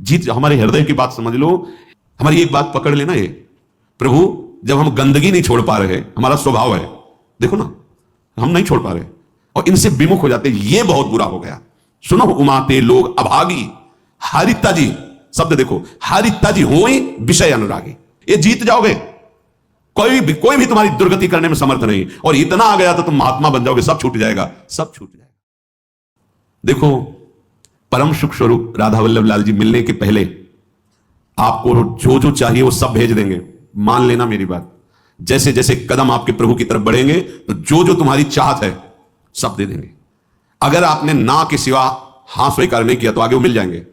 जीत हमारे हृदय की बात समझ लो। हमारी एक बात पकड़ लेना, ये प्रभु जब हम गंदगी नहीं छोड़ पा रहे, हमारा स्वभाव है, देखो ना, हम नहीं छोड़ पा रहे और इनसे विमुख हो जाते, ये बहुत बुरा हो गया। सुनो उमाते लोग अभागी, हारिता जी शब्द देखो, हारिता जी होई विषय अनुरागी। ये जीत जाओगे, कोई भी तुम्हारी दुर्गति करने में समर्थ नहीं। और इतना आ गया तो तुम महात्मा बन जाओगे, सब छूट जाएगा, सब छूट जाएगा। देखो परम सुख स्वरूप राधा वल्लभ लाल जी मिलने के पहले आपको जो जो चाहिए वो सब भेज देंगे, मान लेना मेरी बात। जैसे जैसे कदम आपके प्रभु की तरफ बढ़ेंगे तो जो जो तुम्हारी चाहत है सब दे देंगे। अगर आपने ना के सिवा हां स्वीकार नहीं किया तो आगे वो मिल जाएंगे,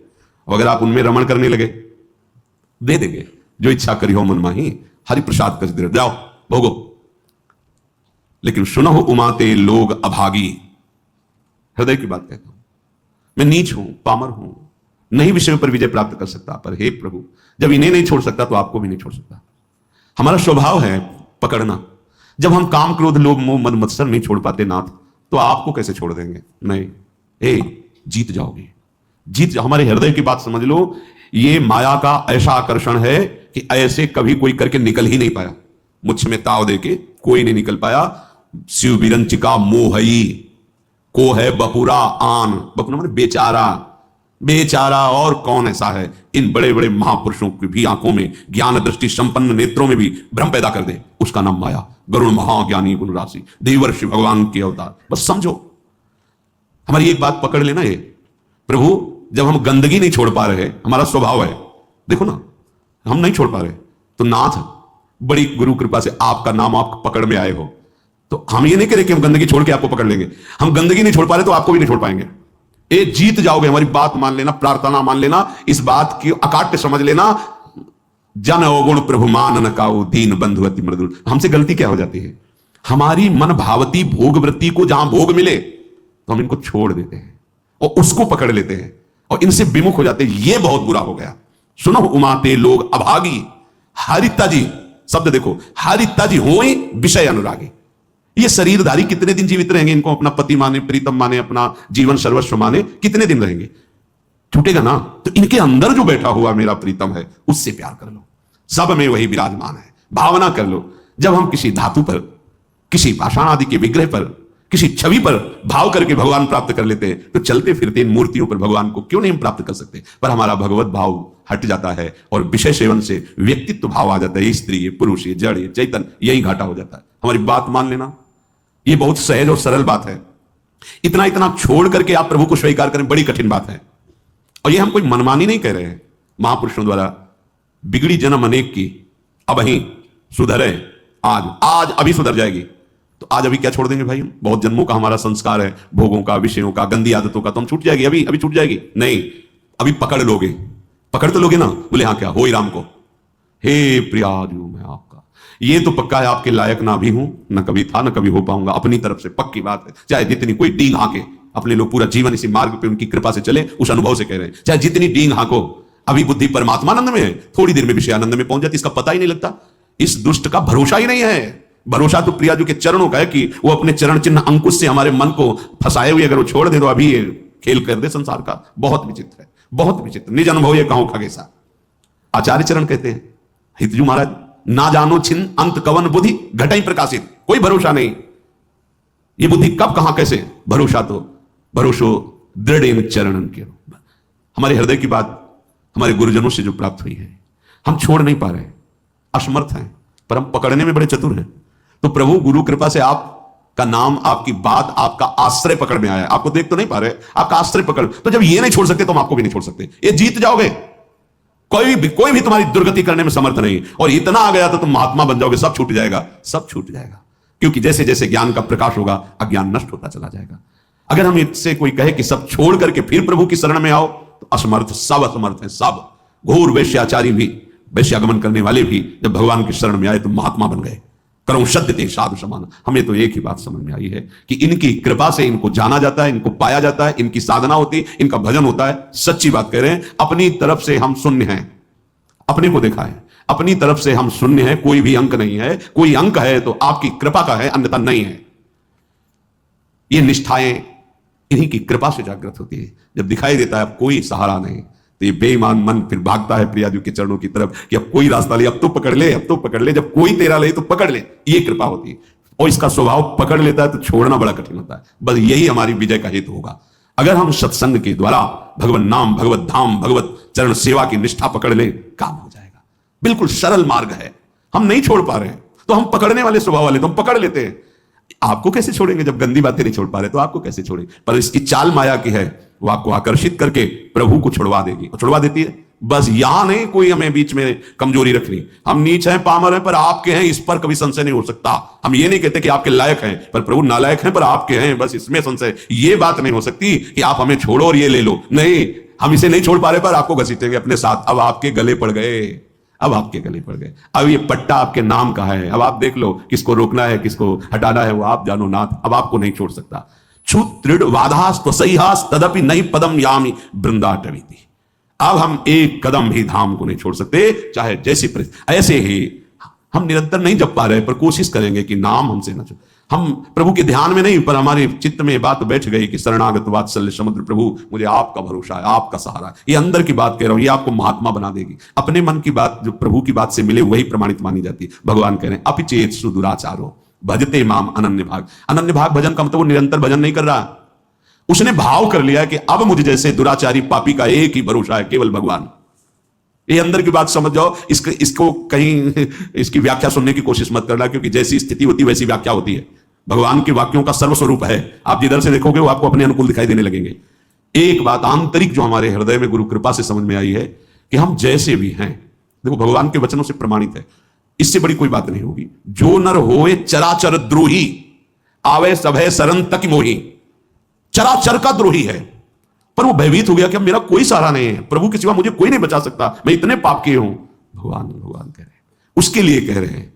और अगर आप उनमें रमण करने लगे दे देंगे। जो इच्छा करी हो मन माही, हरि प्रसाद कस दे, जाओ भोगो। लेकिन सुनो उमाते लोग अभागी, हृदय की बात कहता हूं, मैं नीच हूं, पामर हूं, नहीं विषयों पर विजय प्राप्त कर सकता, पर हे प्रभु जब इन्हें नहीं छोड़ सकता तो आपको भी नहीं छोड़ सकता। हमारा स्वभाव है पकड़ना। जब हम काम क्रोध लोभ मोह मद मत्सर नहीं छोड़ पाते नाथ, तो आपको कैसे छोड़ देंगे? नहीं, जीत जाओगे, जीत। हमारे हृदय की बात समझ लो। ये माया का ऐसा आकर्षण है कि ऐसे कभी कोई करके निकल ही नहीं पाया। मुझ में ताव देके कोई नहीं निकल पाया। शिव बिरंचिका मोहई को है बपुरा आन, बपुरा माने बेचारा, बेचारा और कौन ऐसा है? इन बड़े बड़े महापुरुषों की भी आंखों में, ज्ञान दृष्टि संपन्न नेत्रों में भी भ्रम पैदा कर दे, उसका नाम माया। गरुण महाज्ञानी गुण राशि, देवर्षि भगवान के अवतार। बस समझो, हमारी एक बात पकड़ लेना, ये प्रभु जब हम गंदगी नहीं छोड़ पा रहे, हमारा स्वभाव है, देखो ना, हम नहीं छोड़ पा रहे, तो नाथ बड़ी गुरु कृपा से आपका नाम आप पकड़ में आए हो, तो हम ये नहीं कह रहे कि हम गंदगी छोड़ के आपको पकड़ लेंगे। हम गंदगी नहीं छोड़ पा रहे तो आपको भी नहीं छोड़ पाएंगे। ये जीत जाओगे, हमारी बात मान लेना, प्रार्थना मान लेना, इस बात की अकाट्य समझ लेना। जन अवगुण प्रभु मान न काऊ, दीन बंधु अति मृदुल। हमसे गलती क्या हो जाती है? हमारी मन भावती भोग वृत्ति को जहां भोग मिले तो हम इनको छोड़ देते हैं और उसको पकड़ लेते हैं और इनसे विमुख हो जाते हैं। ये बहुत बुरा हो गया। सुनो उमाते लोग अभागी, हारिता जी शब्द देखो, हारिता जी होई विषय अनुरागी। ये शरीरधारी कितने दिन जीवित रहेंगे? इनको अपना पति माने, प्रीतम माने, अपना जीवन सर्वस्व माने, कितने दिन रहेंगे? छूटेगा ना। तो इनके अंदर जो बैठा हुआ मेरा प्रीतम है उससे प्यार कर लो, सब में वही विराजमान है। भावना कर लो। जब हम किसी धातु पर, किसी पाषाण आदि के विग्रह पर, किसी छवि पर भाव करके भगवान प्राप्त कर लेते हैं, तो चलते फिरते इन मूर्तियों पर भगवान को क्यों नहीं हम प्राप्त कर सकते? पर हमारा भगवत भाव हट जाता है और विषय सेवन से व्यक्तित्व भाव आ जाता है। स्त्री, ये पुरुष, ये जड़, ये चैतन्य, यही घाटा हो जाता है। हमारी बात मान लेना, ये बहुत सहज और सरल बात है। इतना इतना छोड़ करके आप प्रभु को स्वीकार करें, बड़ी कठिन बात है। और ये हम कोई मनमानी नहीं कह रहे हैं। महापुरुषों द्वारा बिगड़ी जन्म अनेक की, अब ही सुधरे आज अभी सुधर जाएगी। तो आज अभी क्या छोड़ देंगे भाई? हम बहुत जन्मों का हमारा संस्कार है, भोगों का, विषयों का, गंदी आदतों का, तो हम छूट जाएगी, अभी छूट जाएगी? नहीं, अभी पकड़ लोगे, पकड़ तो लोगे ना। बोले हाँ, क्या हो ही राम को, हे प्रियाजू मैं आपका, ये तो पक्का है आपके लायक ना भी हूं, ना कभी था, ना कभी हो पाऊंगा। अपनी तरफ से पक्की बात है। चाहे जितनी कोई डींग हाके, अपने लोग पूरा जीवन इसी मार्ग पे उनकी कृपा से चले, उस अनुभव से कह रहे हैं। चाहे जितनी डींग हाको, अभी बुद्धि परमात्मानंद में है, थोड़ी देर में विषयानंद में पहुंच जाती, इसका पता ही नहीं लगता। इस दुष्ट का भरोसा ही नहीं है। भरोसा तो प्रियाजू के चरणों का है कि वो अपने चरण चिन्ह अंकुश से हमारे मन को फंसाए हुए अगर वो छोड़ दे तो अभी ये खेल कर दे संसार का। बहुत विचित्र है, बहुत विचित्र। निज अनुभव ये कहो खगेसा। आचार्य चरण कहते हैं, हितजू महाराज, ना जानो छिन अंत कवन बुद्धि घटाई प्रकाशित। कोई भरोसा नहीं, ये बुद्धि कब कहां कैसे? भरोसो दृढ़ चरणन के। हमारे हृदय की बात हमारे गुरुजनों से जो प्राप्त हुई है, हम छोड़ नहीं पा रहे, असमर्थ हैं, पर हम पकड़ने में बड़े चतुर हैं। तो प्रभु गुरु कृपा से आपका नाम, आपकी बात, आपका आश्रय पकड़ में आया। आपको देख तो नहीं पा रहे, आपका आश्रय पकड़। तो जब ये नहीं छोड़ सकते तो हम आपको भी नहीं छोड़ सकते। ये जीत जाओगे, कोई भी तुम्हारी दुर्गति करने में समर्थ नहीं। और इतना आ गया तो तुम महात्मा बन जाओगे, सब छूट जाएगा, सब छूट जाएगा। क्योंकि जैसे जैसे ज्ञान का प्रकाश होगा, अज्ञान नष्ट होता चला जाएगा। अगर हम इससे कोई कहे कि सब छोड़ करके फिर प्रभु की शरण में आओ, तो असमर्थ, सब असमर्थ है। सब घोर वैश्याचारी भी, वैश्यागमन करने वाले भी जब भगवान की शरण में आए तो महात्मा बन गए। करो सत्य थे साधु समान। हमें तो एक ही बात समझ में आई है कि इनकी कृपा से इनको जाना जाता है, इनको पाया जाता है, इनकी साधना होती है, इनका भजन होता है। सच्ची बात कह रहे हैं, अपनी तरफ से हम शून्य हैं। अपने को देखा है, अपनी तरफ से हम शून्य हैं, कोई भी अंक नहीं है। कोई अंक है तो आपकी कृपा का है, अन्यथा नहीं है। ये निष्ठाएं इन्हीं की कृपा से जागृत होती है। जब दिखाई देता है अब कोई सहारा नहीं, तो ये बेईमान मन फिर भागता है प्रिया जी के चरणों की तरफ कि अब कोई रास्ता ले, अब तो पकड़ ले, अब तो पकड़ ले, जब कोई तेरा ले तो पकड़ ले। ये कृपा होती है। और इसका स्वभाव पकड़ लेता है तो छोड़ना बड़ा कठिन होता है। बस यही हमारी विजय का हेतु होगा। अगर हम सत्संग के द्वारा भगवत नाम, भगवत धाम, भगवत चरण सेवा की निष्ठा पकड़ ले, काम हो जाएगा। बिल्कुल सरल मार्ग है। हम नहीं छोड़ पा रहे हैं तो हम पकड़ने वाले स्वभाव वाले तो हम पकड़ लेते हैं। आपको कैसे छोड़ेंगे जब गंदी बातें नहीं छोड़ पा रहे, तो आपको कैसे छोड़ेंगे? पर इसकी चाल माया की है, वो आपको आकर्षित करके प्रभु को छुड़वा देगी, और छुड़वा देती है। बस यहां नहीं कोई हमें बीच में कमजोरी रखनी। हम नीच हैं, पामर हैं, पर आपके हैं, इस पर कभी संशय नहीं हो सकता। हम ये नहीं कहते कि आपके लायक हैं, पर प्रभु नालायक हैं पर आपके हैं, बस इसमें संशय, ये बात नहीं हो सकती कि आप हमें छोड़ो और ये ले लो। नहीं, हम इसे नहीं छोड़ पा रहे पर आपको घसीटेंगे अपने साथ। अब आपके गले पड़ गए, अब आपके गले पड़ गए। अब ये पट्टा आपके नाम का है। अब आप देख लो किसको रोकना है, किसको हटाना है, वो आप जानो नाथ। अब आपको नहीं छोड़ सकता। छुत दृढ़ वाधास त्वसैहास तदपि नहीं पदम यामी वृंदाटवीति। अब हम एक कदम भी धाम को नहीं छोड़ सकते, चाहे जैसी परिस्थिति। ऐसे ही हम निरंतर नहीं जप पा रहे, पर कोशिश करेंगे कि नाम हमसे न छूटे। हम प्रभु के ध्यान में नहीं, पर हमारे चित्त में बात बैठ गई कि शरणागत वात्सल्य समुद्र प्रभु, मुझे आपका भरोसा है, आपका सहारा है। ये अंदर की बात कह रहा हूं, ये आपको महात्मा बना देगी। अपने मन की बात जो प्रभु की बात से मिले वही प्रमाणित मानी जाती है। भगवान कह रहे हैं अपिचेत सुदुराचारो भजते माम अनन्य भाग। अनन्य भाग भजन का मतलब वो निरंतर भजन नहीं कर रहा, उसने भाव कर लिया कि अब मुझे जैसे दुराचारी पापी का एक ही भरोसा है, केवल भगवान। ये अंदर की बात समझ जाओ। इसको कहीं इसकी व्याख्या सुनने की कोशिश मत करना, क्योंकि जैसी स्थिति होती है वैसी व्याख्या होती है। भगवान के वाक्यों का सर्वस्वरूप है। आप जिधर से देखोगे वो आपको अपने अनुकूल दिखाई देने लगेंगे। एक बात आंतरिक जो हमारे हृदय में गुरु कृपा से समझ में आई है कि हम जैसे भी हैं, देखो भगवान के वचनों से प्रमाणित है, इससे बड़ी कोई बात नहीं होगी। जो नर होए चराचर द्रोही, आवे सभय शरण तक मोही। चराचर का द्रोही है, पर वो भयभीत हो गया कि अब मेरा कोई सहारा नहीं है, प्रभु के सिवा मुझे कोई नहीं बचा सकता, मैं इतने पाप किए हूं। भगवान भगवान कह रहे हैं, उसके लिए कह रहे हैं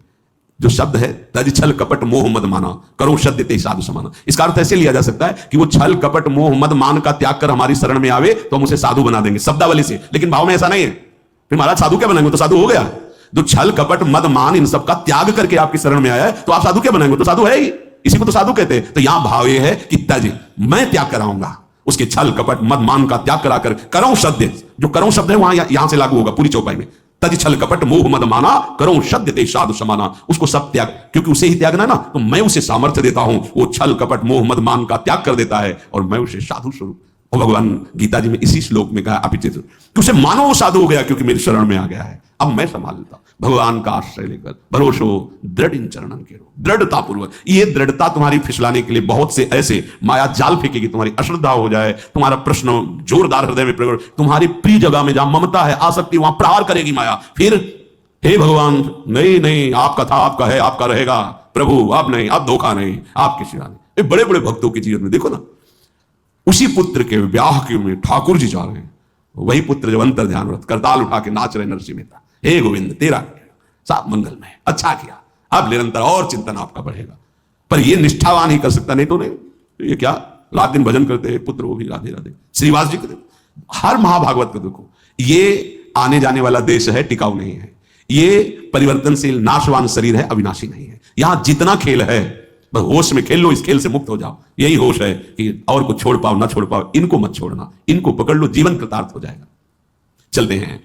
जो शब्द है तज छल कपट मोह मद माना करो सद्य ते साधु समाना। इसका अर्थ ऐसे लिया जा सकता है कि वो छल कपट मोह मद मान का त्याग कर हमारी शरण में आवे तो हम उसे साधु बना देंगे, शब्दावली से। लेकिन भाव में ऐसा नहीं है। फिर महाराज साधु क्या बनाएंगे? तो साधु हो गया। जो छल कपट मद मान इन सब का त्याग करके आपकी शरण में आया है, तो आप साधु क्या बनाएंगे? तो साधु है ही, इसी को तो साधु कहते हैं। तो यहां भाव ये है कि तज, मैं त्याग कराऊंगा उसके छल कपट मद मान का त्याग कराकर करो सद्य। जो करो शब्द है वहां यहां से लागू होगा पूरी चौपाई में। तज छल कपट मोह मद माना करो सद्य ते साधु समाना। उसको सब त्याग, क्योंकि उसे ही त्यागना ना, तो मैं उसे सामर्थ्य देता हूं। वो छल कपट मोह मद मान का त्याग कर देता है और मैं उसे साधु स्वरूप। और भगवान गीता जी में इसी श्लोक में कहा अपिचित कि उसे मानो वो साधु हो गया क्योंकि मेरी शरण में आ गया है, अब मैं संभाल लेता हूं। भगवान का आश्रय लेकर भरोसो दृढ़ इन चरणन के रो, दृढ़ता पूर्वक। ये दृढ़ता तुम्हारी फिसलाने के लिए बहुत से ऐसे माया जाल फेंकेगी, तुम्हारी अश्रद्धा हो जाए, तुम्हारा प्रश्न जोरदार हृदय में प्रकट, तुम्हारी प्रिय जगह में जहां ममता है आसक्ति वहां प्रहार करेगी माया। फिर हे भगवान नहीं नहीं, आपका था आपका है आपका रहेगा प्रभु, अब नहीं, अब धोखा नहीं, आपके सिवा नहीं। बड़े बड़े भक्तों के जीवन में देखो ना, उसी पुत्र के ब्याह के में ठाकुर जी जा रहे हैं, वही पुत्र जब अंतर ध्यान व्रत करताल उठा के नाच रहे नरसिंह मेहता, हे गोविंद तेरा सब मंगल में, अच्छा किया, अब निरंतर और चिंतन आपका बढ़ेगा। पर ये निष्ठावान ही कर सकता, नहीं तो नहीं। ये क्या रात दिन भजन करते हैं पुत्र, वो भी राधे राधे। श्रीवास जी को देखो, हर महाभागवत को देखो, ये आने जाने वाला देश है, टिकाऊ नहीं है। ये परिवर्तनशील नाशवान शरीर है, अविनाशी नहीं है। यहां जितना खेल है बस होश में खेल लो, इस खेल से मुक्त हो जाओ। यही होश है कि और को छोड़ पाओ ना छोड़ पाओ, इनको मत छोड़ना, इनको पकड़ लो, जीवन कृतार्थ हो जाएगा। चलते हैं।